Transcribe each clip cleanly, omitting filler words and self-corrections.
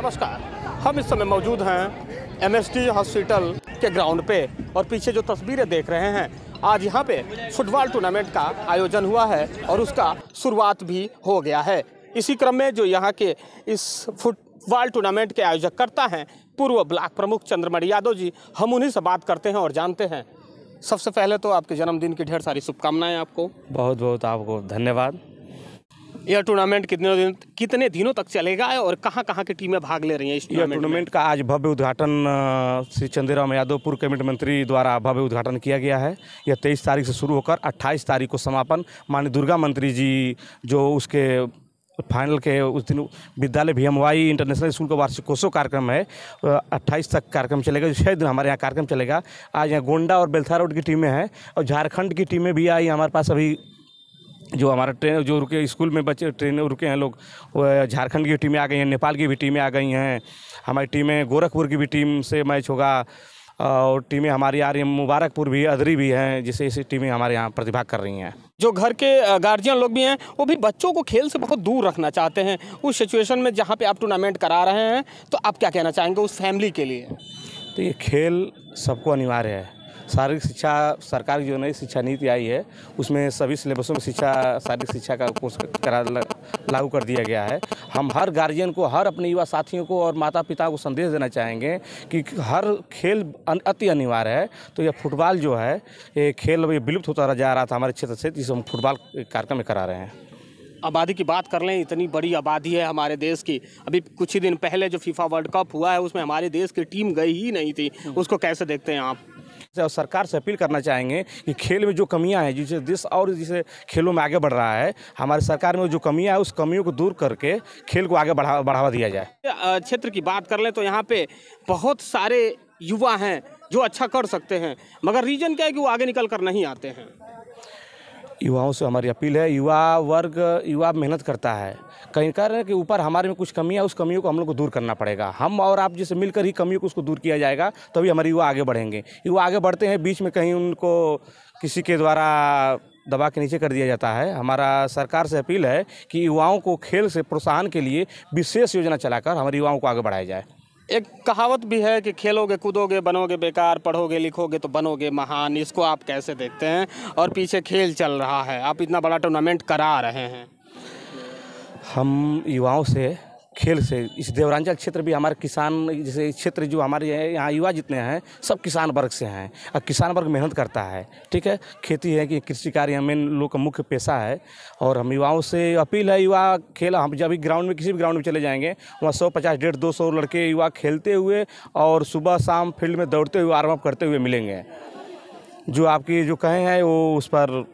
नमस्कार। हम इस समय मौजूद हैं एमएसटी हॉस्पिटल के ग्राउंड पे और पीछे जो तस्वीरें देख रहे हैं, आज यहाँ पे फुटबॉल टूर्नामेंट का आयोजन हुआ है और उसका शुरुआत भी हो गया है। इसी क्रम में जो यहाँ के इस फुटबॉल टूर्नामेंट के आयोजक करता हैं पूर्व ब्लॉक प्रमुख चंद्रमणि यादव जी, हम उन्हीं से बात करते हैं और जानते हैं। सबसे पहले तो आपके जन्मदिन की ढेर सारी शुभकामनाएं आपको। बहुत बहुत आपको धन्यवाद। यह टूर्नामेंट कितने दिनों तक चलेगा और कहां की टीमें भाग ले रही हैं इस टूर्नामेंट का आज भव्य उद्घाटन श्री चंद्रराम यादव पूर्व कैबिनेट मंत्री द्वारा भव्य उद्घाटन किया गया है। यह 23 तारीख से शुरू होकर 28 तारीख को समापन। माननीय दुर्गा मंत्री जी जो उसके फाइनल के उस दिन विद्यालय VMY इंटरनेशनल स्कूल का वार्षिकोत्सव कार्यक्रम है, 28 तक कार्यक्रम चलेगा। 6 दिन हमारे यहाँ कार्यक्रम चलेगा। आज यहाँ गोंडा और बेलथा रोड की टीमें हैं और झारखंड की टीमें भी आई हमारे पास। अभी जो हमारा ट्रेन जो रुके स्कूल में बच्चे ट्रेन रुके हैं लोग, झारखंड की टीमें आ गई हैं, नेपाल की भी टीमें आ गई हैं। हमारी टीमें गोरखपुर की भी टीम से मैच होगा और टीमें हमारी आ रही हैं, मुबारकपुर भी, अदरी भी हैं, जिससे ऐसी टीमें हमारे यहाँ प्रतिभाग कर रही हैं। जो घर के गार्जियन लोग भी हैं वो भी बच्चों को खेल से बहुत दूर रखना चाहते हैं। उस सिचुएशन में जहाँ पे आप टूर्नामेंट करा रहे हैं, तो आप क्या कहना चाहेंगे उस फैमिली के लिए? तो ये खेल सबको अनिवार्य है। शारीरिक शिक्षा सरकार की जो नई शिक्षा नीति आई है उसमें सभी सिलेबसों में शारीरिक शिक्षा का कोर्स लागू कर दिया गया है। हम हर गार्जियन को, हर अपने युवा साथियों को और माता पिता को संदेश देना चाहेंगे कि हर खेल अति अनिवार्य है। तो यह फुटबॉल जो है ये खेल अभी विलुप्त होता जा रहा था हमारे क्षेत्र से, जिसे हम फुटबॉल कार्यक्रम में करा रहे हैं। आबादी की बात कर लें, इतनी बड़ी आबादी है हमारे देश की। अभी कुछ ही दिन पहले जो FIFA वर्ल्ड कप हुआ है उसमें हमारे देश की टीम गई ही नहीं थी। उसको कैसे देखते हैं आप? सरकार से अपील करना चाहेंगे कि खेल में जो कमियां हैं, जिसे देश और जिसे खेलों में आगे बढ़ रहा है, हमारी सरकार में जो कमियां हैं उस कमियों को दूर करके खेल को आगे बढ़ावा दिया जाए। क्षेत्र की बात कर लें तो यहाँ पे बहुत सारे युवा हैं जो अच्छा कर सकते हैं, मगर रीजन क्या है कि वो आगे निकल कर नहीं आते हैं। युवाओं से हमारी अपील है, युवा मेहनत करता है, कहीं कह रहे हैं कि ऊपर हमारे में कुछ कमियां, उस कमियों को हम लोग को दूर करना पड़ेगा। हम और आप जैसे मिलकर ही कमियों को उसको दूर किया जाएगा, तभी हमारे युवा आगे बढ़ेंगे। युवा आगे बढ़ते हैं, बीच में कहीं उनको किसी के द्वारा दबा के नीचे कर दिया जाता है। हमारा सरकार से अपील है कि युवाओं को खेल से प्रोत्साहन के लिए विशेष योजना चलाकर हमारे युवाओं को आगे बढ़ाया जाए। एक कहावत भी है कि खेलोगे कूदोगे बनोगे बेकार, पढ़ोगे लिखोगे तो बनोगे महान। इसको आप कैसे देखते हैं? और पीछे खेल चल रहा है, आप इतना बड़ा टूर्नामेंट करा रहे हैं। हम युवाओं से खेल से, इस देवरांचल क्षेत्र भी हमारे किसान, जैसे क्षेत्र जो हमारे यहाँ युवा जितने हैं सब किसान वर्ग से हैं और किसान वर्ग मेहनत करता है। ठीक है, खेती है कि कृषि कार्य मेन लोग का मुख्य पेशा है। और हम युवाओं से अपील है, युवा खेल, हम जब भी ग्राउंड में किसी भी ग्राउंड में चले जाएंगे वहाँ 150, 150, 200 लड़के युवा खेलते हुए और सुबह शाम फील्ड में दौड़ते हुए वार्म अप करते हुए मिलेंगे। जो आपकी जो कहे हैं वो उस पर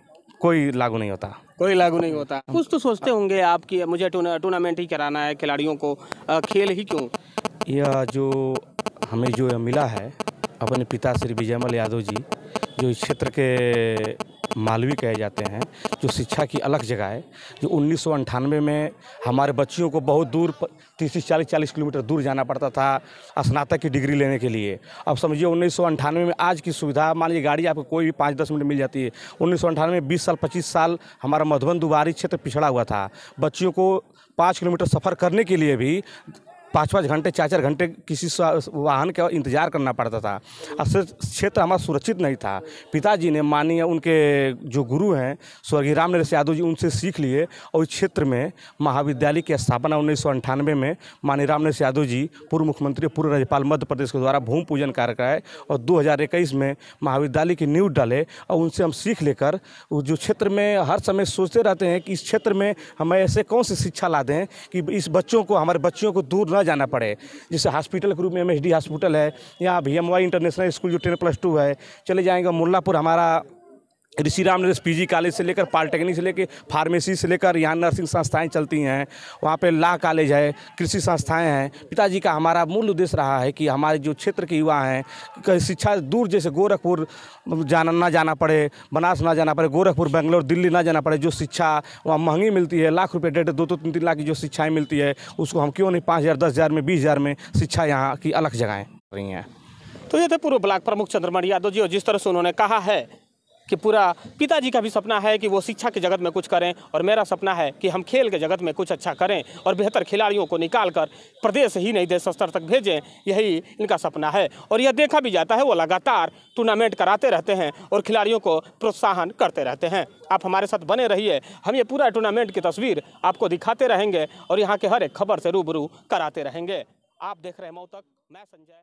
कोई लागू नहीं होता। कुछ तो सोचते होंगे आप कि मुझे टूर्नामेंट ही कराना है, खिलाड़ियों को खेल ही क्यों? यह जो हमें जो मिला है अपने पिता श्री विजयमल यादव जी, जो इस क्षेत्र के मालवी कहे जाते हैं, जो शिक्षा की अलग जगह है, जो 1998 में हमारे बच्चियों को बहुत दूर 30-40 किलोमीटर दूर जाना पड़ता था स्नातक की डिग्री लेने के लिए। अब समझिए 1998 में आज की सुविधा, मान लीजिए गाड़ी आपको कोई भी 5-10 मिनट मिल जाती है। 1998 में 20 साल 25 साल हमारा मधुबन दुबारी क्षेत्र पिछड़ा हुआ था। बच्चियों को 5 किलोमीटर सफ़र करने के लिए भी 5-5 घंटे 4-4 घंटे किसी वाहन का इंतजार करना पड़ता था। क्षेत्र हमारा सुरक्षित नहीं था। पिताजी ने माननीय उनके जो गुरु हैं स्वर्गीय रामनरेश यादव जी, उनसे सीख लिए और इस क्षेत्र में महाविद्यालय की स्थापना 1998 में माननीय रामनरेश यादव जी पूर्व मुख्यमंत्री, पूर्व राज्यपाल मध्य प्रदेश के द्वारा भूमि पूजन कार्य कराए और 2021 में महाविद्यालय की नींव डाले। और उनसे हम सीख लेकर जो क्षेत्र में हर समय सोचते रहते हैं कि इस क्षेत्र में हम ऐसे कौन सी शिक्षा ला दें कि इस बच्चों को, हमारे बच्चियों को दूर न जाना पड़े। जैसे हॉस्पिटल के रूप में MSD हॉस्पिटल है, यहाँ VMY इंटरनेशनल स्कूल जो 10+2 है, चले जाएंगे मुल्लापुर हमारा ऋषि राम नरेश PG कॉलेज से लेकर पॉलिटेक्निक से लेकर फार्मेसी से लेकर यहाँ नर्सिंग संस्थाएं चलती हैं। वहाँ पे लॉ कॉलेज है, कृषि संस्थाएं हैं। पिताजी का हमारा मूल उद्देश्य रहा है कि हमारे जो क्षेत्र के युवा हैं शिक्षा दूर, जैसे गोरखपुर ना जाना पड़े, बनारस ना जाना पड़े, गोरखपुर, बेंगलोर, दिल्ली ना जाना पड़े। जो शिक्षा वहाँ महंगी मिलती है, लाख रुपये, 1.5, 2, 3 लाख की जो शिक्षाएँ मिलती है, उसको हम क्यों नहीं 5,000, 10,000 में, 20,000 में शिक्षा यहाँ की अलग जगहें रही हैं। तो ये थे पूर्व ब्लॉक प्रमुख चंद्रमणि यादव जी, और जिस तरह से उन्होंने कहा है कि पूरा पिताजी का भी सपना है कि वो शिक्षा के जगत में कुछ करें और मेरा सपना है कि हम खेल के जगत में कुछ अच्छा करें और बेहतर खिलाड़ियों को निकाल कर प्रदेश ही नहीं देश स्तर तक भेजें, यही इनका सपना है। और यह देखा भी जाता है, वो लगातार टूर्नामेंट कराते रहते हैं और खिलाड़ियों को प्रोत्साहन करते रहते हैं। आप हमारे साथ बने रहिए, हम ये पूरा टूर्नामेंट की तस्वीर आपको दिखाते रहेंगे और यहाँ के हर एक खबर से रूबरू कराते रहेंगे। आप देख रहे हैं मऊ तक, मैं संजय।